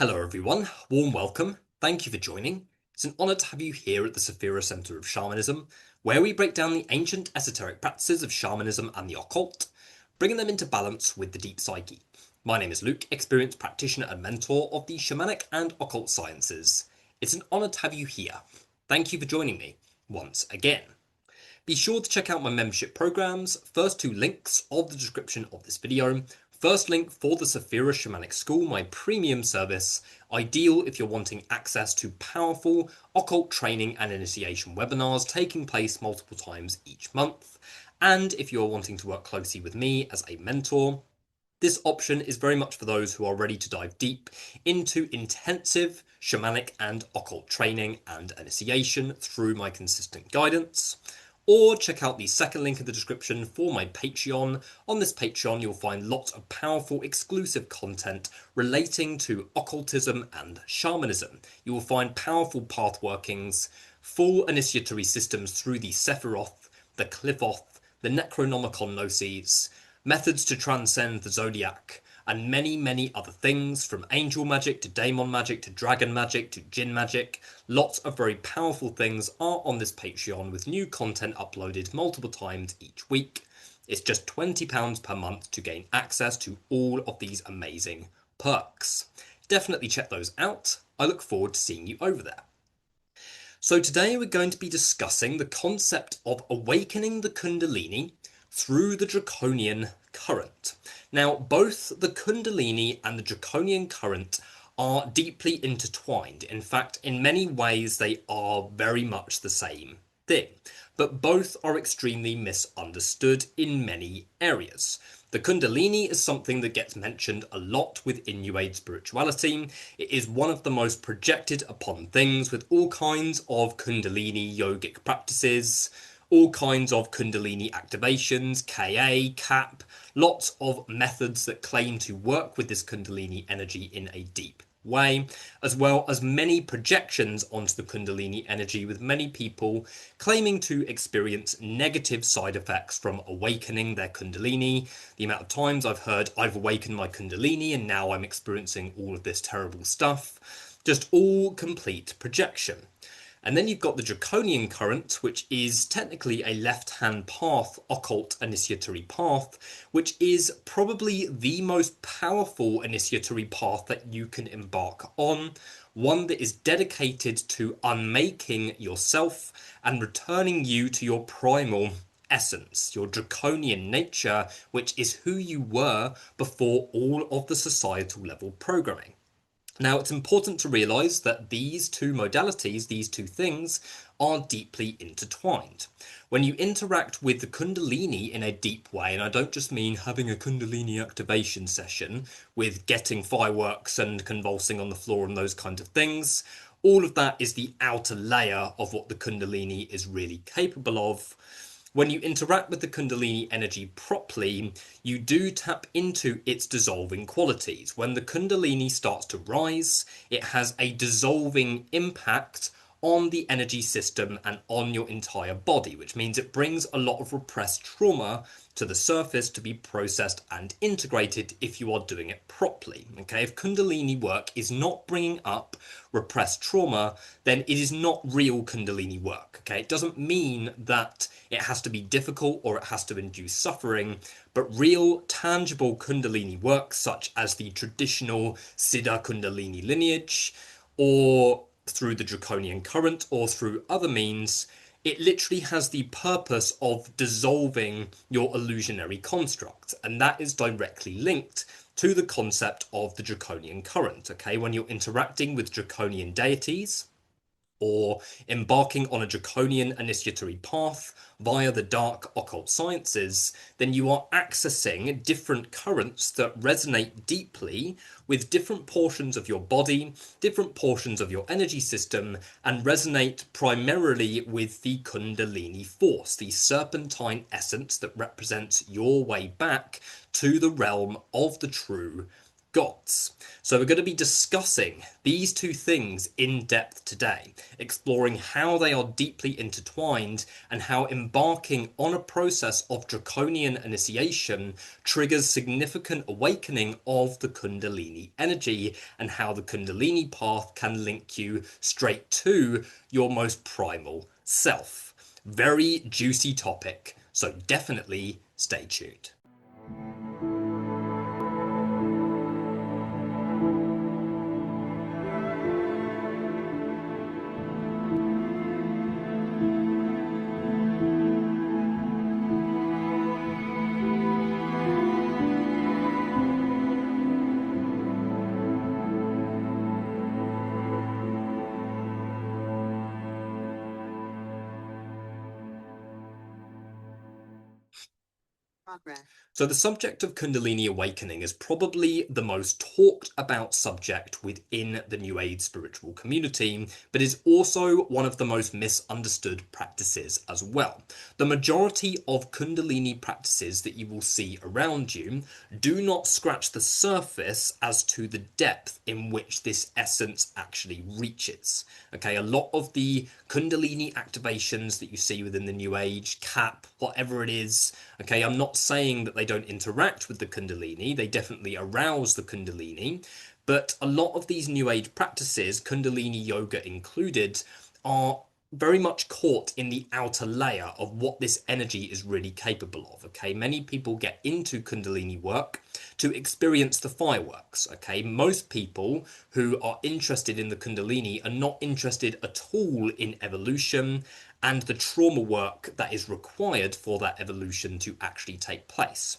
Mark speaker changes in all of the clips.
Speaker 1: Hello everyone, warm welcome, thank you for joining. It's an honour to have you here at the Saphira Centre of Shamanism, where we break down the ancient esoteric practices of shamanism and the occult, bringing them into balance with the deep psyche. My name is Luke, experienced practitioner and mentor of the shamanic and occult sciences. It's an honour to have you here. Thank you for joining me once again. Be sure to check out my membership programs, first two links of the description of this video. First link for the Saphira Shamanic School, my premium service, ideal if you're wanting access to powerful occult training and initiation webinars taking place multiple times each month. And if you're wanting to work closely with me as a mentor, this option is very much for those who are ready to dive deep into intensive shamanic and occult training and initiation through my consistent guidance. Or check out the second link in the description for my Patreon. On this Patreon, you'll find lots of powerful exclusive content relating to occultism and shamanism. You will find powerful path workings, full initiatory systems through the Sephiroth, the Clifoth, the Necronomicon Gnosis, methods to transcend the Zodiac, and many, many other things, from angel magic to daemon magic to dragon magic to jinn magic. Lots of very powerful things are on this Patreon with new content uploaded multiple times each week. It's just £20 per month to gain access to all of these amazing perks. Definitely check those out. I look forward to seeing you over there. So today we're going to be discussing the concept of awakening the Kundalini through the Draconian Current. Now, both the Kundalini and the Draconian Current are deeply intertwined. In fact, in many ways, they are very much the same thing, but both are extremely misunderstood in many areas. The Kundalini is something that gets mentioned a lot within New Age spirituality. It is one of the most projected upon things, with all kinds of Kundalini yogic practices, all kinds of Kundalini activations, KA, CAP, lots of methods that claim to work with this Kundalini energy in a deep way, as well as many projections onto the Kundalini energy, with many people claiming to experience negative side effects from awakening their Kundalini. The amount of times I've heard I've awakened my Kundalini and now I'm experiencing all of this terrible stuff, just all complete projection. And then you've got the Draconian Current, which is technically a left-hand path, occult initiatory path, which is probably the most powerful initiatory path that you can embark on. One that is dedicated to unmaking yourself and returning you to your primal essence, your draconian nature, which is who you were before all of the societal level programming. Now, it's important to realise that these two modalities, these two things, are deeply intertwined. When you interact with the Kundalini in a deep way, and I don't just mean having a Kundalini activation session with getting fireworks and convulsing on the floor and those kinds of things, all of that is the outer layer of what the Kundalini is really capable of. When you interact with the Kundalini energy properly, you do tap into its dissolving qualities. When the Kundalini starts to rise, it has a dissolving impact on the energy system and on your entire body, which means it brings a lot of repressed trauma to the surface to be processed and integrated if you are doing it properly. Okay, if Kundalini work is not bringing up repressed trauma, then it is not real Kundalini work. Okay, it doesn't mean that it has to be difficult or it has to induce suffering, but real tangible Kundalini work, such as the traditional Siddha Kundalini lineage, or through the Draconian Current, or through other means, it literally has the purpose of dissolving your illusionary construct, and that is directly linked to the concept of the Draconian Current. Okay, when you're interacting with draconian deities or embarking on a draconian initiatory path via the dark occult sciences, then you are accessing different currents that resonate deeply with different portions of your body, different portions of your energy system, and resonate primarily with the Kundalini force, the serpentine essence that represents your way back to the realm of the true gods. So we're going to be discussing these two things in depth today, exploring how they are deeply intertwined and how embarking on a process of draconian initiation triggers significant awakening of the Kundalini energy, and how the Kundalini path can link you straight to your most primal self. Very juicy topic, so definitely stay tuned. So the subject of Kundalini awakening is probably the most talked about subject within the New Age spiritual community, but is also one of the most misunderstood practices as well. The majority of Kundalini practices that you will see around you do not scratch the surface as to the depth in which this essence actually reaches. Okay, a lot of the Kundalini activations that you see within the New Age, CAP, whatever it is, okay, I'm not saying that they don't interact with the Kundalini, they definitely arouse the Kundalini, but a lot of these New Age practices, Kundalini yoga included, are very much caught in the outer layer of what this energy is really capable of. Okay, many people get into Kundalini work to experience the fireworks. Okay, most people who are interested in the Kundalini are not interested at all in evolution and the trauma work that is required for that evolution to actually take place.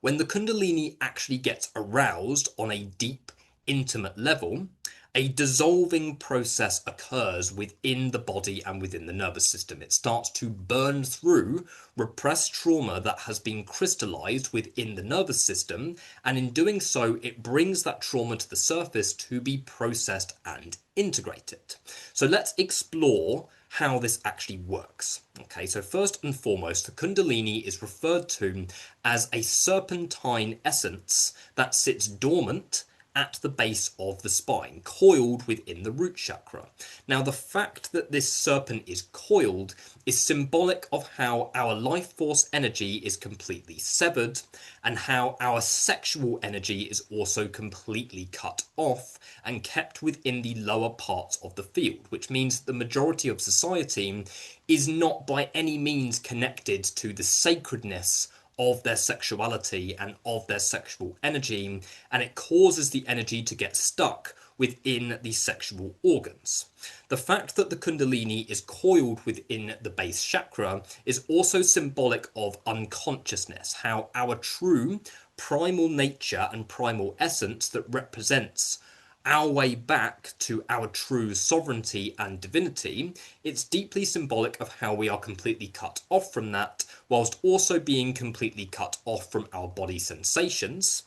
Speaker 1: When the Kundalini actually gets aroused on a deep, intimate level, a dissolving process occurs within the body and within the nervous system. It starts to burn through repressed trauma that has been crystallized within the nervous system, and in doing so, it brings that trauma to the surface to be processed and integrated. So let's explore how this actually works. Okay, so first and foremost, the Kundalini is referred to as a serpentine essence that sits dormant at the base of the spine, coiled within the root chakra. Now, the fact that this serpent is coiled is symbolic of how our life force energy is completely severed and how our sexual energy is also completely cut off and kept within the lower parts of the field, which means the majority of society is not by any means connected to the sacredness of their sexuality and of their sexual energy, and it causes the energy to get stuck within the sexual organs. The fact that the Kundalini is coiled within the base chakra is also symbolic of unconsciousness, how our true primal nature and primal essence that represents our way back to our true sovereignty and divinity, it's deeply symbolic of how we are completely cut off from that, whilst also being completely cut off from our body sensations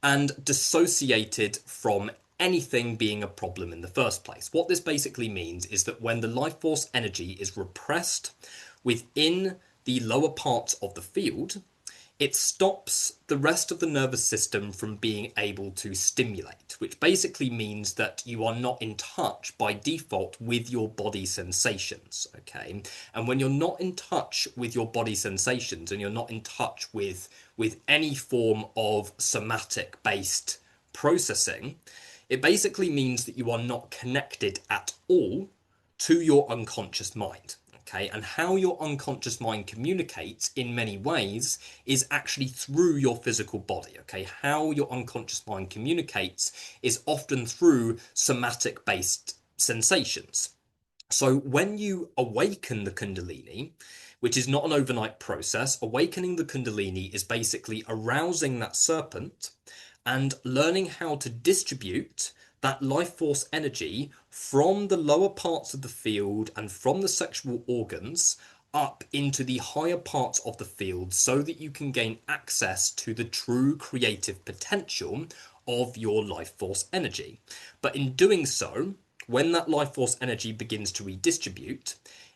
Speaker 1: and dissociated from anything being a problem in the first place. What this basically means is that when the life force energy is repressed within the lower parts of the field, it stops the rest of the nervous system from being able to stimulate, which basically means that you are not in touch by default with your body sensations, okay? And when you're not in touch with your body sensations and you're not in touch with any form of somatic-based processing, it basically means that you are not connected at all to your unconscious mind. Okay, and how your unconscious mind communicates in many ways is actually through your physical body. Okay, how your unconscious mind communicates is often through somatic based sensations. So when you awaken the Kundalini, which is not an overnight process, awakening the Kundalini is basically arousing that serpent and learning how to distribute that life force energy from the lower parts of the field and from the sexual organs up into the higher parts of the field so that you can gain access to the true creative potential of your life force energy. But in doing so, when that life force energy begins to redistribute,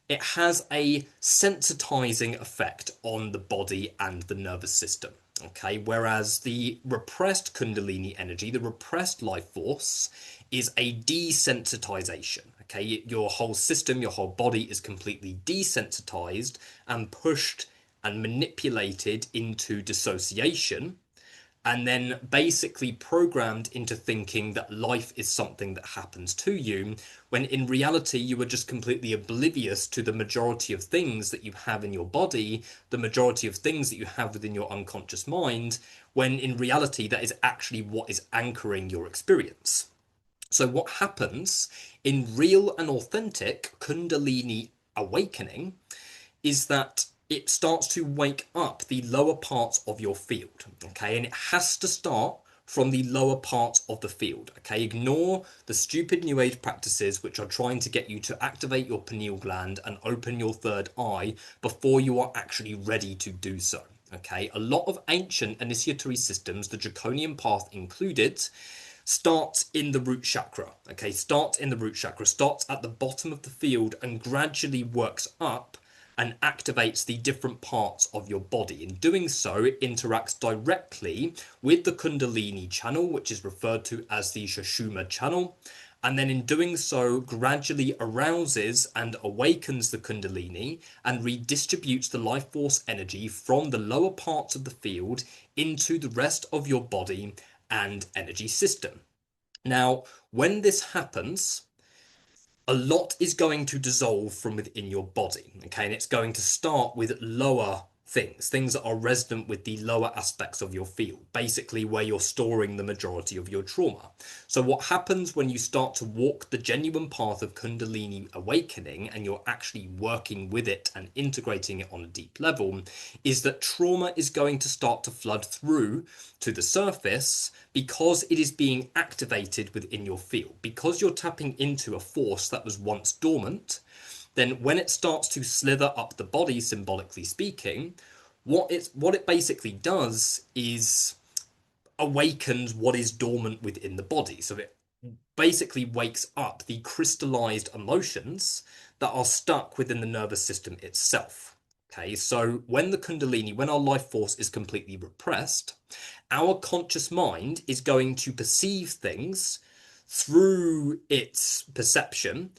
Speaker 1: it has a sensitizing effect on the body and the nervous system. Okay, whereas the repressed Kundalini energy, the repressed life force, is a desensitization. Okay, your whole system, your whole body is completely desensitized and pushed and manipulated into dissociation, and then basically programmed into thinking that life is something that happens to you, when in reality you are just completely oblivious to the majority of things that you have in your body, the majority of things that you have within your unconscious mind, when in reality that is actually what is anchoring your experience. So what happens in real and authentic Kundalini awakening is that it starts to wake up the lower parts of your field, okay? And it has to start from the lower parts of the field, okay? Ignore the stupid New Age practices which are trying to get you to activate your pineal gland and open your third eye before you are actually ready to do so, okay? A lot of ancient initiatory systems, the Draconian path included, starts in the root chakra, okay? Starts in the root chakra, starts at the bottom of the field and gradually works up and activates the different parts of your body. In doing so, it interacts directly with the Kundalini channel, which is referred to as the Sushumna channel. And then in doing so, gradually arouses and awakens the Kundalini and redistributes the life force energy from the lower parts of the field into the rest of your body and energy system. Now, when this happens, a lot is going to dissolve from within your body, okay? And it's going to start with lower things that are resonant with the lower aspects of your field, basically where you're storing the majority of your trauma. So what happens when you start to walk the genuine path of Kundalini awakening and you're actually working with it and integrating it on a deep level is that trauma is going to start to flood through to the surface because it is being activated within your field. Because you're tapping into a force that was once dormant, then when it starts to slither up the body, symbolically speaking, what it basically does is awakens what is dormant within the body. So it basically wakes up the crystallized emotions that are stuck within the nervous system itself. Okay, so when the Kundalini, when our life force is completely repressed, our conscious mind is going to perceive things through its perception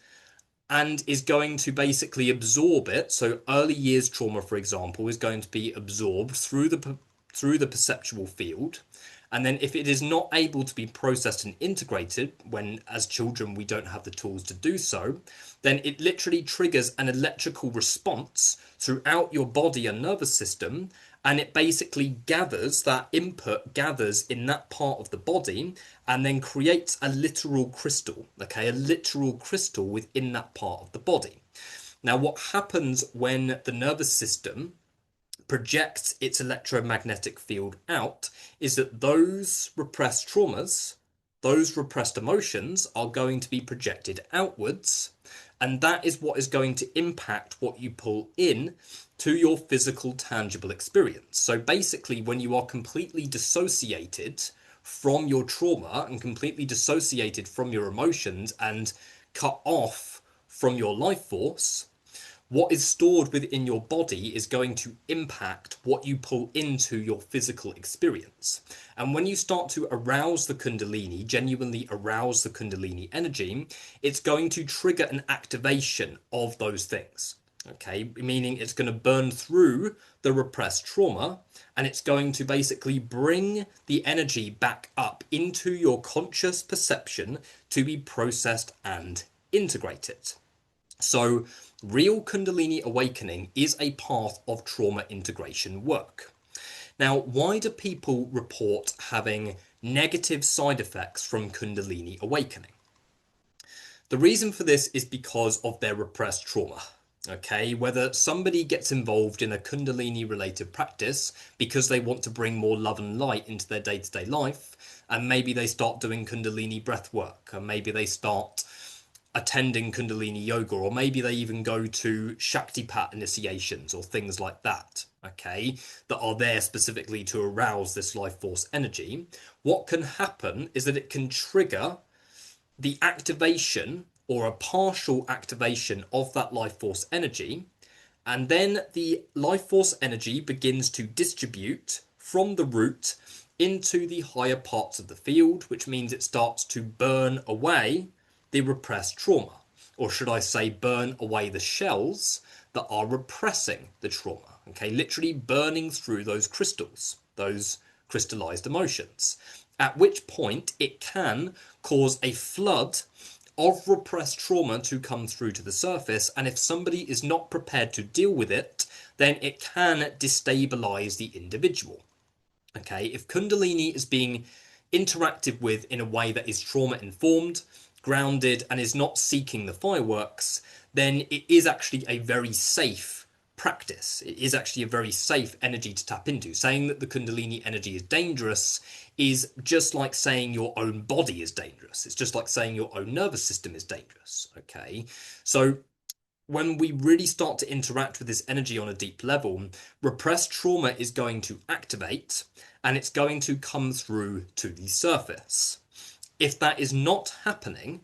Speaker 1: and is going to basically absorb it. So early years trauma, for example, is going to be absorbed through the perceptual field. And then if it is not able to be processed and integrated, when as children we don't have the tools to do so, then it literally triggers an electrical response throughout your body and nervous system, and it basically gathers that input, gathers in that part of the body, and then creates a literal crystal, okay, a literal crystal within that part of the body. Now, what happens when the nervous system projects its electromagnetic field out is that those repressed traumas, those repressed emotions are going to be projected outwards, and that is what is going to impact what you pull in to your physical, tangible experience. So basically, when you are completely dissociated from your trauma and completely dissociated from your emotions and cut off from your life force, what is stored within your body is going to impact what you pull into your physical experience. And when you start to arouse the Kundalini, genuinely arouse the Kundalini energy, it's going to trigger an activation of those things. Okay, meaning it's going to burn through the repressed trauma and it's going to basically bring the energy back up into your conscious perception to be processed and integrated. So, real Kundalini awakening is a path of trauma integration work. Now, why do people report having negative side effects from Kundalini awakening? The reason for this is because of their repressed trauma. Okay, whether somebody gets involved in a Kundalini related practice because they want to bring more love and light into their day-to-day life, and maybe they start doing Kundalini breath work, and maybe they start attending Kundalini yoga, or maybe they even go to Shaktipat initiations or things like that, okay, that are there specifically to arouse this life force energy. What can happen is that it can trigger the activation or a partial activation of that life force energy, and then the life force energy begins to distribute from the root into the higher parts of the field, which means it starts to burn away the repressed trauma. Or should I say, burn away the shells that are repressing the trauma. Okay, literally burning through those crystals, those crystallized emotions. At which point it can cause a flood of repressed trauma to come through to the surface, and if somebody is not prepared to deal with it, then it can destabilize the individual. Okay, if Kundalini is being interacted with in a way that is trauma informed, grounded, and is not seeking the fireworks, then it is actually a very safe practice. It is actually a very safe energy to tap into. Saying that the Kundalini energy is dangerous is just like saying your own body is dangerous. It's just like saying your own nervous system is dangerous. Okay, so when we really start to interact with this energy on a deep level, repressed trauma is going to activate and it's going to come through to the surface. If that is not happening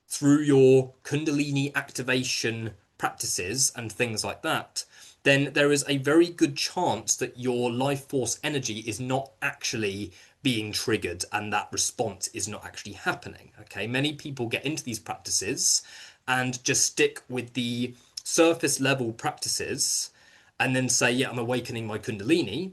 Speaker 1: through your Kundalini activation practices and things like that, then there is a very good chance that your life force energy is not actually being triggered and that response is not actually happening. Okay, many people get into these practices and just stick with the surface level practices and then say, yeah, I'm awakening my Kundalini.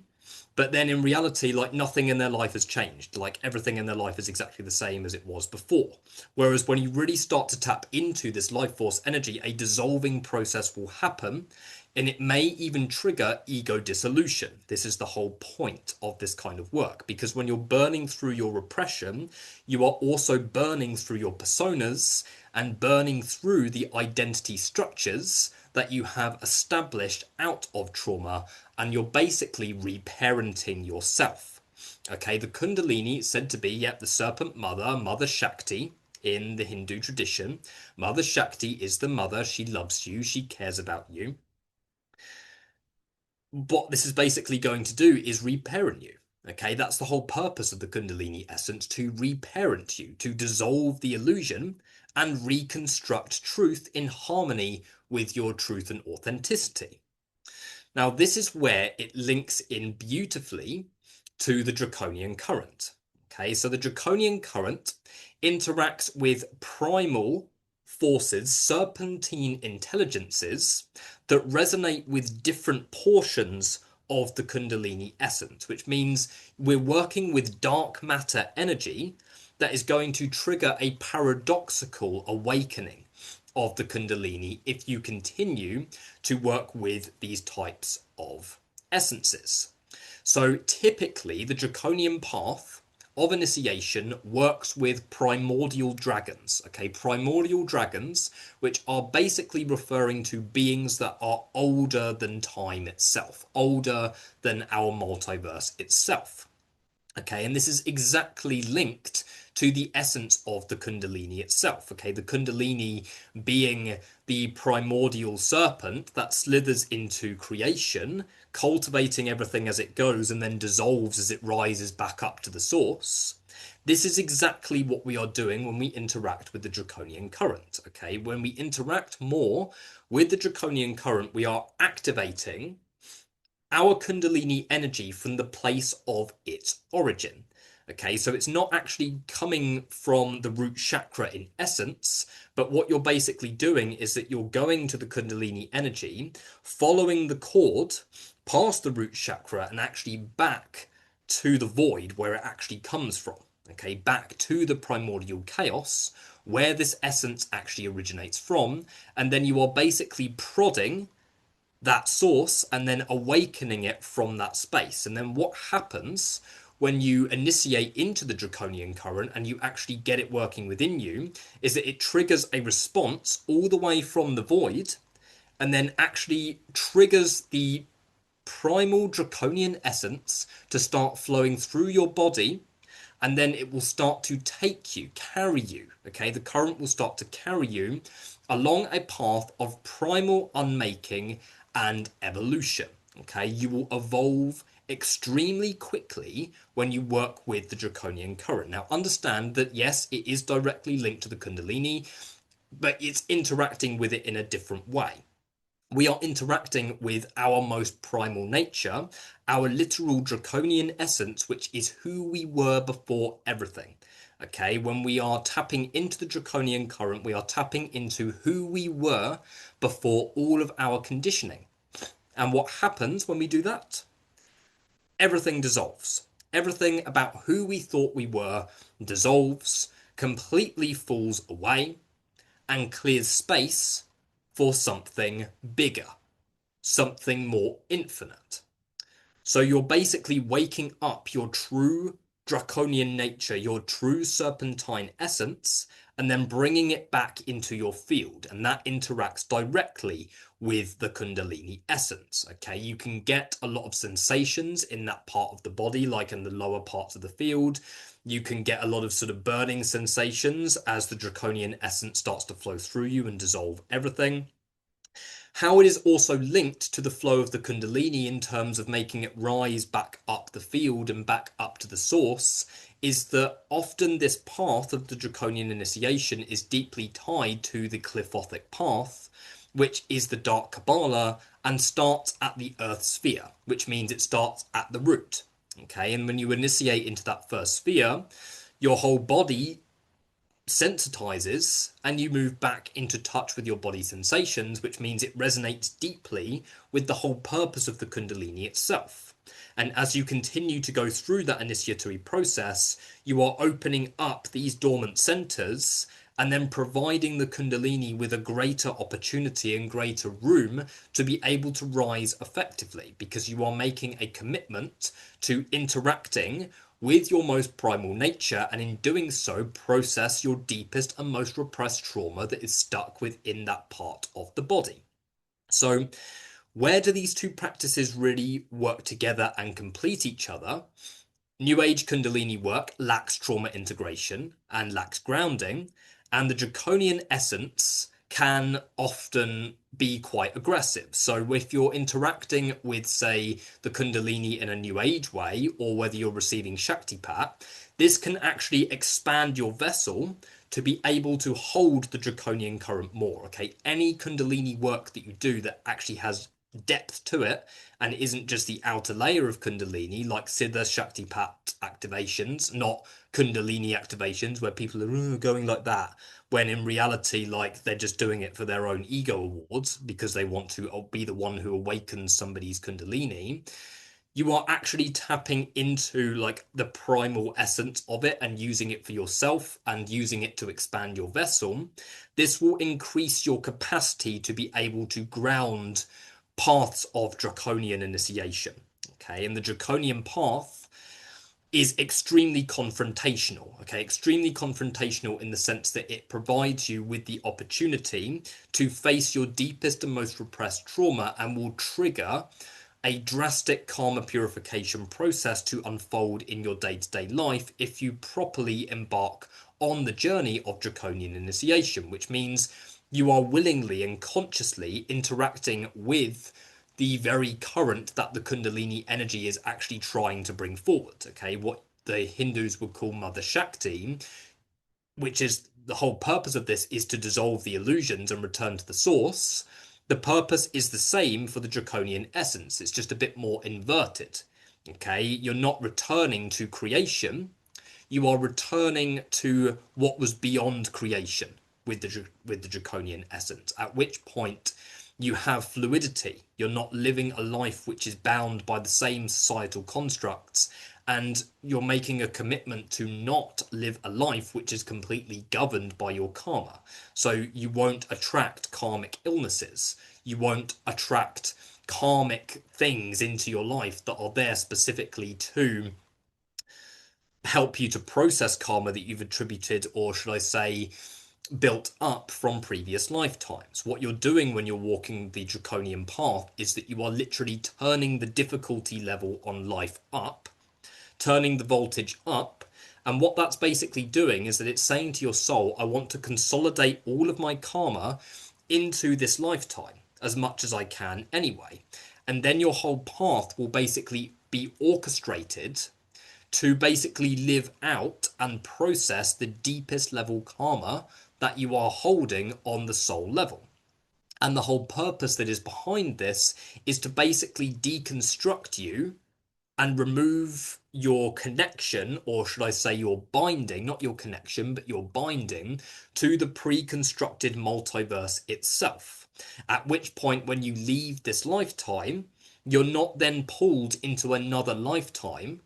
Speaker 1: But then in reality, like nothing in their life has changed. Like everything in their life is exactly the same as it was before. Whereas when you really start to tap into this life force energy, a dissolving process will happen and it may even trigger ego dissolution. This is the whole point of this kind of work, because when you're burning through your repression, you are also burning through your personas and burning through the identity structures that you have established out of trauma, and you're basically reparenting yourself. Okay, the Kundalini is said to be, yep, the serpent mother, Mother Shakti in the Hindu tradition. Mother Shakti is the mother. She loves you. She cares about you. What this is basically going to do is reparent you. Okay, that's the whole purpose of the Kundalini essence, to reparent you, to dissolve the illusion and reconstruct truth in harmony with your truth and authenticity. Now, this is where it links in beautifully to the Draconian Current. Okay, so the Draconian Current interacts with primal forces, serpentine intelligences that resonate with different portions of the Kundalini essence, which means we're working with dark matter energy that is going to trigger a paradoxical awakening of the Kundalini if you continue to work with these types of essences. So typically the Draconian path of initiation works with primordial dragons. Okay, primordial dragons, which are basically referring to beings that are older than time itself, older than our multiverse itself. Okay, and this is exactly linked to the essence of the Kundalini itself. Okay, the Kundalini being the primordial serpent that slithers into creation, cultivating everything as it goes and then dissolves as it rises back up to the source. This is exactly what we are doing when we interact with the Draconian Current. Okay, when we interact more with the Draconian Current, we are activating our Kundalini energy from the place of its origin. Okay, so it's not actually coming from the root chakra in essence, but what you're basically doing is that you're going to the Kundalini energy, following the cord past the root chakra and actually back to the void where it actually comes from. Okay, back to the primordial chaos where this essence actually originates from, and then you are basically prodding that source and then awakening it from that space. And then what happens when you initiate into the Draconian Current and you actually get it working within you is that it triggers a response all the way from the void and then actually triggers the primal Draconian essence to start flowing through your body, and then it will start to take you, carry you. Okay, the current will start to carry you along a path of primal unmaking and evolution. Okay, you will evolve extremely quickly when you work with the Draconian Current. Now, understand that yes, it is directly linked to the Kundalini, but it's interacting with it in a different way. we are interacting with our most primal nature, our literal draconian essence, which is who we were before everything. Okay, when we are tapping into the draconian current, we are tapping into who we were before all of our conditioning. And what happens when we do that? Everything dissolves. Everything about who we thought we were dissolves, completely falls away, and clears space for something bigger, something more infinite. So you're basically waking up your true draconian nature, your true serpentine essence, and then bringing it back into your field. And that interacts directly with the Kundalini essence. Okay, you can get a lot of sensations in that part of the body, like in the lower parts of the field. You can get a lot of sort of burning sensations as the draconian essence starts to flow through you and dissolve everything. How it is also linked to the flow of the Kundalini in terms of making it rise back up the field and back up to the source is that often this path of the Draconian initiation is deeply tied to the Cliffothic path, which is the Dark Kabbalah and starts at the Earth sphere, which means it starts at the root. Okay, and when you initiate into that first sphere, your whole body sensitizes and you move back into touch with your body sensations, which means it resonates deeply with the whole purpose of the Kundalini itself. And as you continue to go through that initiatory process, you are opening up these dormant centers and then providing the Kundalini with a greater opportunity and greater room to be able to rise effectively, because you are making a commitment to interacting with your most primal nature, and in doing so, process your deepest and most repressed trauma that is stuck within that part of the body. So, where do these two practices really work together and complete each other? New Age Kundalini work lacks trauma integration and lacks grounding, and the Draconian essence can often be quite aggressive. So if you're interacting with, say, the Kundalini in a New Age way, or whether you're receiving Shaktipat, this can actually expand your vessel to be able to hold the Draconian current more. Okay, any Kundalini work that you do that actually has depth to it and isn't just the outer layer of Kundalini, like Siddha Shaktipat activations, not Kundalini activations where people are going like that, when in reality, like, they're just doing it for their own ego awards because they want to be the one who awakens somebody's Kundalini. You are actually tapping into like the primal essence of it and using it for yourself and using it to expand your vessel. This will increase your capacity to be able to ground paths of draconian initiation. Okay, and the draconian path is extremely confrontational. Okay, extremely confrontational in the sense that it provides you with the opportunity to face your deepest and most repressed trauma and will trigger a drastic karma purification process to unfold in your day-to-day life if you properly embark on the journey of draconian initiation, which means you are willingly and consciously interacting with the very current that the Kundalini energy is actually trying to bring forward. Okay, what the Hindus would call Mother Shakti, which is the whole purpose of this, is to dissolve the illusions and return to the source. The purpose is the same for the draconian essence. It's just a bit more inverted. Okay, you're not returning to creation. You are returning to what was beyond creation with the draconian essence. At which point you have fluidity. You're not living a life which is bound by the same societal constructs, and you're making a commitment to not live a life which is completely governed by your karma. So you won't attract karmic illnesses. You won't attract karmic things into your life that are there specifically to help you to process karma that you've attributed, or should I say, built up from previous lifetimes. What you're doing when you're walking the draconian path is that you are literally turning the difficulty level on life up, turning the voltage up. And what that's basically doing is that it's saying to your soul, I want to consolidate all of my karma into this lifetime as much as I can anyway. And then your whole path will basically be orchestrated to basically live out and process the deepest level karma that you are holding on the soul level. And the whole purpose that is behind this is to basically deconstruct you and remove your connection, or should I say your binding, not your connection, but your binding to the pre-constructed multiverse itself. At which point, when you leave this lifetime, you're not then pulled into another lifetime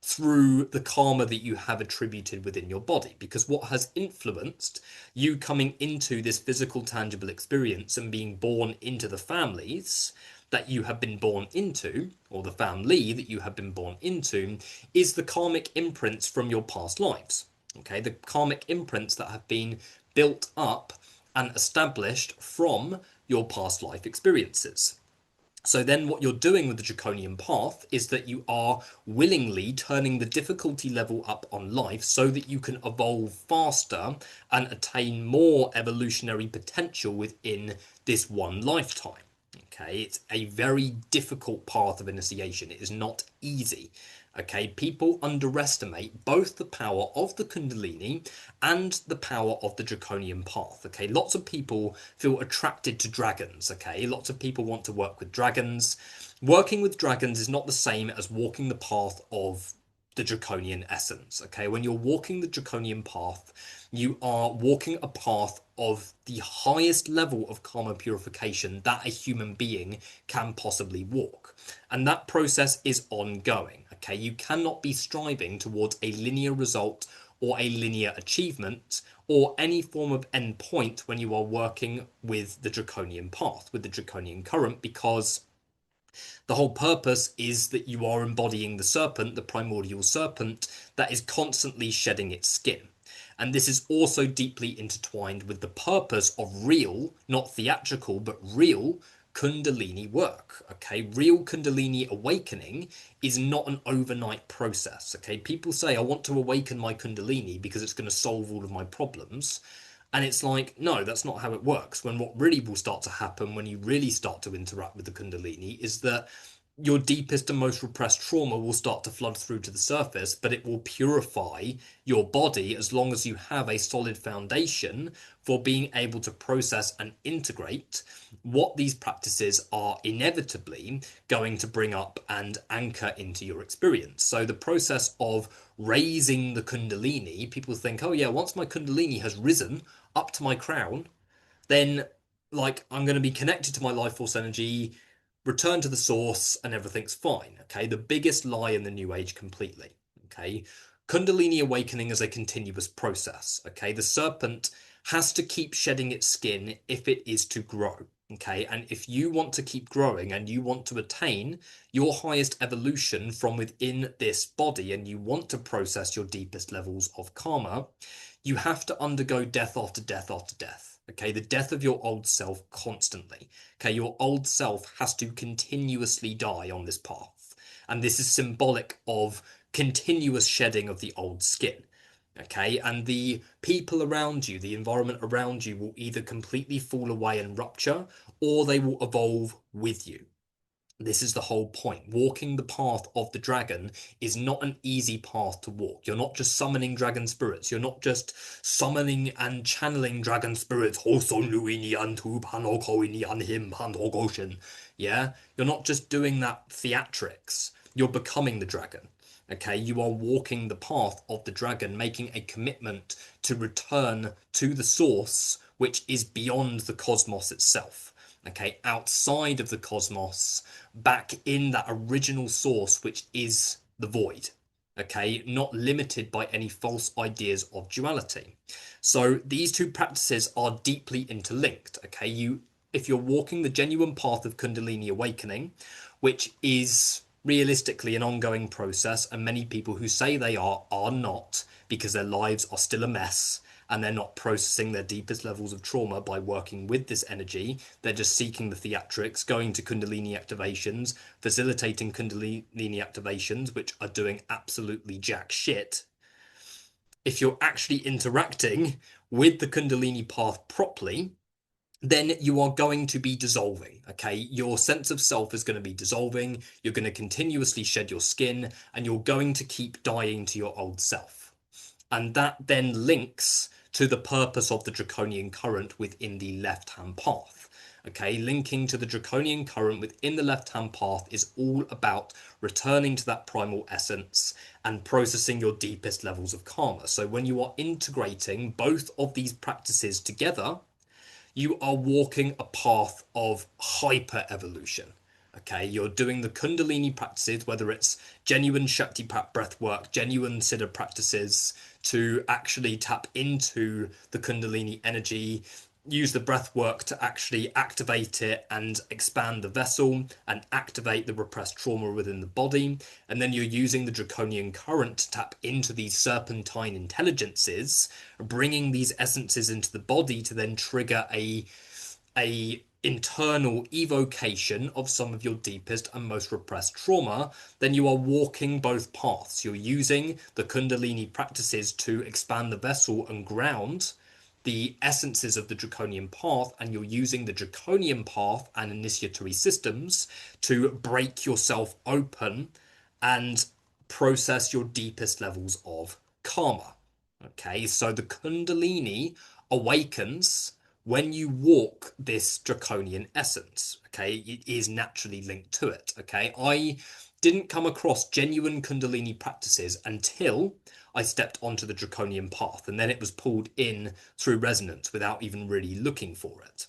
Speaker 1: through the karma that you have attributed within your body. Because what has influenced you coming into this physical, tangible experience and being born into the families that you have been born into, or the family that you have been born into, is the karmic imprints from your past lives. Okay, the karmic imprints that have been built up and established from your past life experiences. So then what you're doing with the Draconian path is that you are willingly turning the difficulty level up on life so that you can evolve faster and attain more evolutionary potential within this one lifetime. Okay, it's a very difficult path of initiation. It is not easy. Okay, people underestimate both the power of the Kundalini and the power of the Draconian path. Okay, lots of people feel attracted to dragons. Okay, lots of people want to work with dragons. Working with dragons is not the same as walking the path of the Draconian essence. Okay, when you're walking the Draconian path, you are walking a path of the highest level of karma purification that a human being can possibly walk. And that process is ongoing. Okay, you cannot be striving towards a linear result or a linear achievement or any form of endpoint when you are working with the Draconian path, with the Draconian current, because the whole purpose is that you are embodying the serpent, the primordial serpent, that is constantly shedding its skin. And this is also deeply intertwined with the purpose of real, not theatrical, but real Kundalini work. Okay, real Kundalini awakening is not an overnight process. Okay, people say, I want to awaken my Kundalini because it's going to solve all of my problems. And it's like, no, that's not how it works. When what really will start to happen when you really start to interact with the Kundalini is that your deepest and most repressed trauma will start to flood through to the surface, but it will purify your body as long as you have a solid foundation for being able to process and integrate what these practices are inevitably going to bring up and anchor into your experience. So the process of raising the Kundalini, people think, oh yeah, once my Kundalini has risen up to my crown, then like I'm going to be connected to my life force energy, return to the source, and everything's fine. Okay, the biggest lie in the new age completely. Okay, Kundalini awakening is a continuous process. Okay, the serpent has to keep shedding its skin if it is to grow. Okay, and if you want to keep growing and you want to attain your highest evolution from within this body and you want to process your deepest levels of karma, you have to undergo death after death after death. Okay, the death of your old self constantly. Okay, your old self has to continuously die on this path. And this is symbolic of continuous shedding of the old skin. Okay, and the people around you, the environment around you will either completely fall away and rupture, or they will evolve with you. This is the whole point. Walking the path of the dragon is not an easy path to walk. You're not just summoning dragon spirits. You're not just summoning and channeling dragon spirits. Yeah? You're not just doing that theatrics. You're becoming the dragon. Okay? You are walking the path of the dragon, making a commitment to return to the source, which is beyond the cosmos itself. Okay, outside of the cosmos, back in that original source, which is the void. Okay, not limited by any false ideas of duality. So these two practices are deeply interlinked. Okay, if you're walking the genuine path of Kundalini awakening, which is realistically an ongoing process, and many people who say they are not, because their lives are still a mess and they're not processing their deepest levels of trauma by working with this energy. They're just seeking the theatrics, going to Kundalini activations, facilitating Kundalini activations, which are doing absolutely jack shit. If you're actually interacting with the Kundalini path properly, then you are going to be dissolving. Okay, your sense of self is going to be dissolving. You're going to continuously shed your skin, and you're going to keep dying to your old self. And that then links to the purpose of the Draconian current within the left-hand path. Okay, linking to the Draconian Current within the left-hand path is all about returning to that primal essence and processing your deepest levels of karma. So when you are integrating both of these practices together, you are walking a path of hyper evolution. Okay, you're doing the Kundalini practices, whether it's genuine Shakti breath work, genuine Siddha practices to actually tap into the Kundalini energy, use the breath work to actually activate it and expand the vessel and activate the repressed trauma within the body. And then you're using the Draconian Current to tap into these serpentine intelligences, bringing these essences into the body to then trigger a internal evocation of some of your deepest and most repressed trauma. Then you are walking both paths. You're using the Kundalini practices to expand the vessel and ground the essences of the Draconian path, and you're using the Draconian path and initiatory systems to break yourself open and process your deepest levels of karma. Okay, so the Kundalini awakens when you walk this draconian essence. Okay, it is naturally linked to it. Okay, I didn't come across genuine Kundalini practices until I stepped onto the draconian path, and then it was pulled in through resonance without even really looking for it.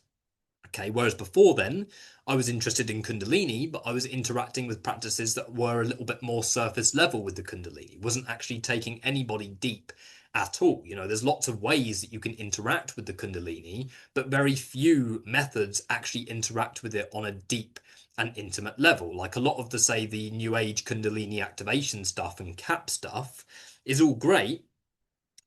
Speaker 1: Okay, whereas before then, I was interested in Kundalini, but I was interacting with practices that were a little bit more surface level with the Kundalini, wasn't actually taking anybody deep at all. You know, there's lots of ways that you can interact with the Kundalini, but very few methods actually interact with it on a deep and intimate level. Like a lot of the, say, the New Age Kundalini activation stuff and CAP stuff is all great,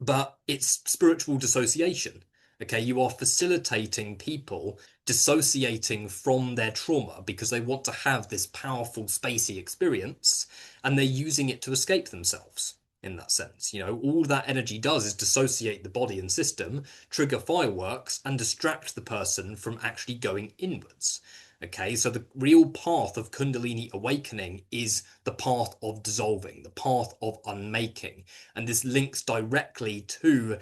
Speaker 1: but it's spiritual dissociation. Okay, you are facilitating people dissociating from their trauma because they want to have this powerful spacey experience and they're using it to escape themselves in that sense. You know, all that energy does is dissociate the body and system, trigger fireworks, and distract the person from actually going inwards. Okay, so the real path of Kundalini awakening is the path of dissolving, the path of unmaking. And this links directly to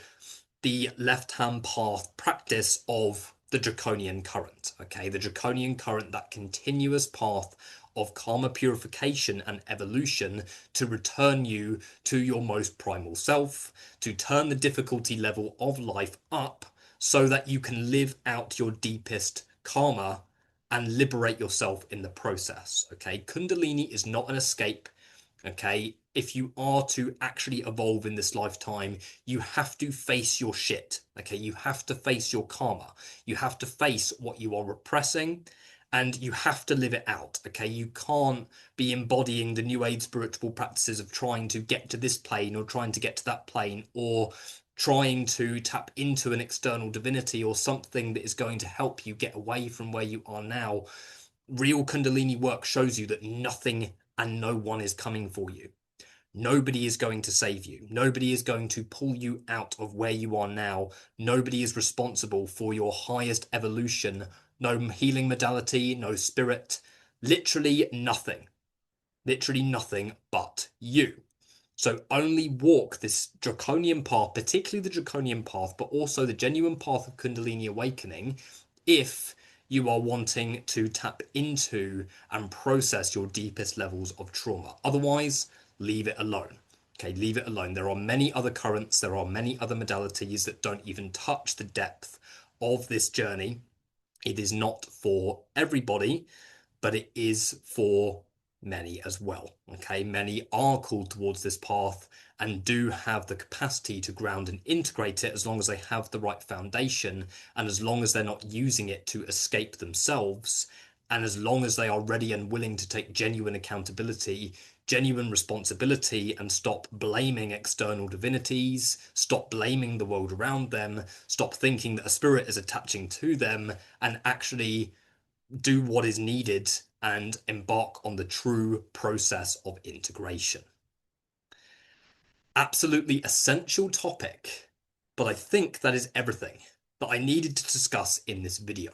Speaker 1: the left-hand path practice of the Draconian Current. Okay, the Draconian Current, that continuous path of karma purification and evolution to return you to your most primal self, to turn the difficulty level of life up so that you can live out your deepest karma and liberate yourself in the process. Okay, Kundalini is not an escape. Okay, if you are to actually evolve in this lifetime, you have to face your shit. Okay, you have to face your karma. You have to face what you are repressing and you have to live it out. Okay, you can't be embodying the new age spiritual practices of trying to get to this plane or trying to get to that plane or trying to tap into an external divinity or something that is going to help you get away from where you are now. Real Kundalini work shows you that nothing and no one is coming for you. Nobody is going to save you. Nobody is going to pull you out of where you are now. Nobody is responsible for your highest evolution. No healing modality, no spirit, literally nothing. Literally nothing but you. So only walk this draconian path, particularly the draconian path, but also the genuine path of Kundalini awakening, if you are wanting to tap into and process your deepest levels of trauma. Otherwise, leave it alone. Okay, leave it alone. There are many other currents, there are many other modalities that don't even touch the depth of this journey. It is not for everybody, but it is for many as well. Okay, many are called towards this path and do have the capacity to ground and integrate it as long as they have the right foundation and as long as they're not using it to escape themselves and as long as they are ready and willing to take genuine accountability, genuine responsibility, and stop blaming external divinities, stop blaming the world around them, stop thinking that a spirit is attaching to them, and actually do what is needed and embark on the true process of integration. Absolutely essential topic, but I think that is everything that I needed to discuss in this video.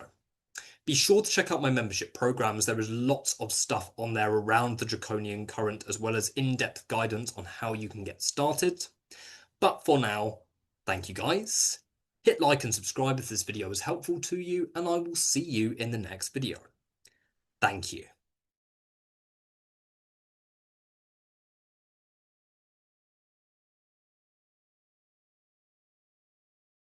Speaker 1: Be sure to check out my membership programs. There is lots of stuff on there around the Draconian Current, as well as in-depth guidance on how you can get started. But for now, thank you guys, Hit like and subscribe if this video was helpful to you, and I will see you in the next video. Thank you.